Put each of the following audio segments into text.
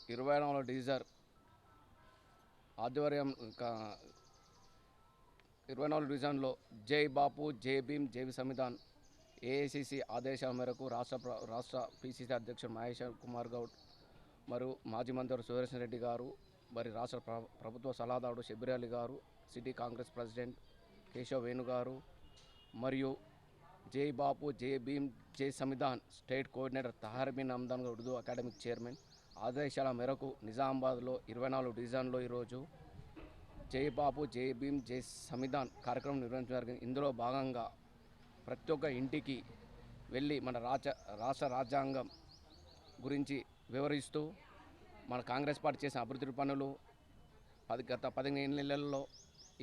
24వ division ఆధ్వర్యం 24వ డివిజన్లో జై బాపు జై భీమ్ జై సంవిధాన్ ఏఐసిసి ఆదేశాల మేరకు రాష్ట్ర పిసిసి అధ్యక్షుడు మహేష్ కుమార్ గౌడ్ మరియు మాజీ మంత్రి సుదర్శన్ రెడ్డి గారు, మరి రాష్ట్ర ప్రభుత్వ సలహాదారుడు షబ్బీర్ అలీ గారు, సిటీ కాంగ్రెస్ ప్రెసిడెంట్ కేశవ్ వేణు గారు, మరియు Jai Bapu Jai Bhim Jai Samvidhan state coordinator Tahir bin Hamdan Urdu academic chairman ఆదేశాల మేరకు నిజామాబాద్లో 24వ డివిజన్లో ఈరోజు జై బాపు జై భీమ్ జై సంవిధాన్ కార్యక్రమం నిర్వహించడం జరిగింది. ఇందులో భాగంగా ప్రతి ఒక్క ఇంటికి వెళ్ళి మన రాష్ట్ర రాజ్యాంగం గురించి వివరిస్తూ మన కాంగ్రెస్ పార్టీ చేసిన అభివృద్ధి పనులు గత 15 నెలల్లో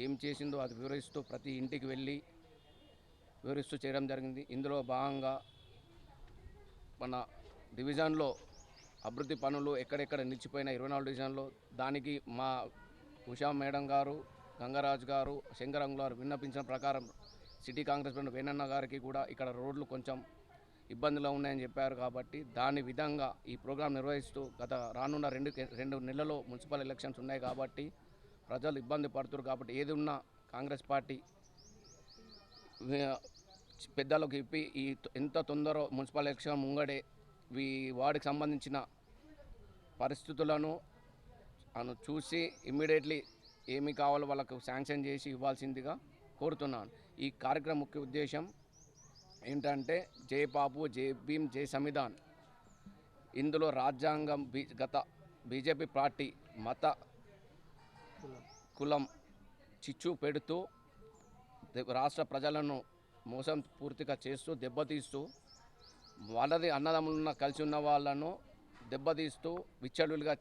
ఏం చేసిందో అది వివరిస్తూ ప్రతి ఇంటికి వెళ్ళి వివరిస్తూ చేయడం జరిగింది. ఇందులో భాగంగా మన డివిజన్లో అభివృద్ధి పనులు ఎక్కడెక్కడ నిలిచిపోయిన 24 డివిజన్లో దానికి మా ఉషా మేడం గారు, గంగరాజు గారు, శంకరంగ్ గారు విన్నపించిన ప్రకారం సిటీ కాంగ్రెస్ ప్రెసిడెంట్ వేణన్న గారికి కూడా ఇక్కడ రోడ్లు కొంచెం ఇబ్బందులు ఉన్నాయని చెప్పారు. కాబట్టి దాని విధంగా ఈ ప్రోగ్రాం నిర్వహిస్తూ రానున్న రెండు నెలల్లో మున్సిపల్ ఎలక్షన్స్ ఉన్నాయి కాబట్టి ప్రజలు ఇబ్బంది పడుతున్నారు. కాబట్టి ఏది ఉన్నా కాంగ్రెస్ పార్టీ పెద్దలకు ఇప్పి ఎంత తొందరగా మున్సిపల్ ఎలక్షన్ ముంగడే వార్డుకి సంబంధించిన పరిస్థితులను చూసి ఇమ్మీడియట్లీ ఏమి కావాలో వాళ్ళకు శాంక్షన్ చేసి ఇవ్వాల్సిందిగా కోరుతున్నాను. ఈ కార్యక్రమం ముఖ్య ఉద్దేశం ఏంటంటే జై బాపు జై భీమ్ జై సంవిధాన్. ఇందులో రాజ్యాంగం గత బీజేపీ పార్టీ మత కులం చిచ్చు పెడుతూ రాష్ట్ర ప్రజలను మోసం పూర్తిగా చేస్తూ దెబ్బతీస్తూ వాళ్ళది అన్నదమ్ములున్న కలిసి ఉన్న వాళ్ళను దెబ్బతీస్తూ విచ్చలులుగా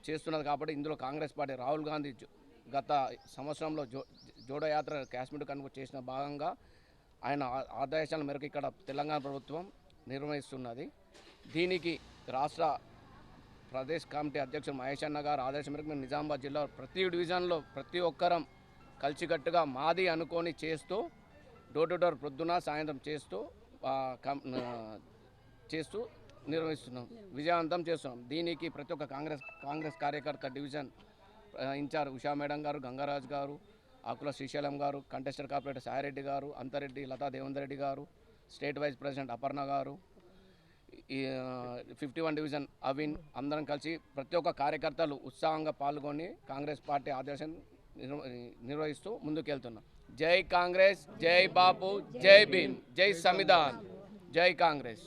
చేస్తున్నది. కాబట్టి ఇందులో కాంగ్రెస్ పార్టీ రాహుల్ గాంధీ గత సంవత్సరంలో జోడో యాత్ర కాశ్మీర్ కనుక చేసిన భాగంగా ఆయన ఆదేశాల మేరకు ఇక్కడ తెలంగాణ ప్రభుత్వం నిర్వహిస్తున్నది. దీనికి రాష్ట్ర ప్రదేశ్ కమిటీ అధ్యక్షుడు మహేష్ అన్న గారు ఆదేశం మేరకు మేము నిజామాబాద్ జిల్లా ప్రతి డివిజన్లో ప్రతి ఒక్కరం కలిసికట్టుగా మాది అనుకొని చేస్తూ డోర్ టు డోర్ పొద్దున సాయంత్రం చేస్తూ నిర్వహిస్తున్నాం, విజయవంతం చేస్తున్నాం. దీనికి ప్రతి ఒక్క కాంగ్రెస్ కార్యకర్త డివిజన్ ఇన్ఛార్జ్ ఉషా మేడం గారు, గంగరాజు గారు, ఆకుల శ్రీశైలం గారు, కంటెస్టర్ కార్పొరేటర్ సాయిరెడ్డి గారు, అంతరెడ్డి లతా దేవేందర్ రెడ్డి గారు, స్టేట్ వైస్ ప్రెసిడెంట్ అపర్ణ గారు, 51 డివిజన్ అవిన్ అందరం కలిసి ప్రతి ఒక్క కార్యకర్తలు ఉత్సాహంగా పాల్గొని కాంగ్రెస్ పార్టీ ఆదేశం నిర్వహిస్తూ ముందుకెళ్తున్నాం. జై కాంగ్రెస్, జై బాపు, జై భీమ్, జై సంవిధాన్, జై కాంగ్రెస్.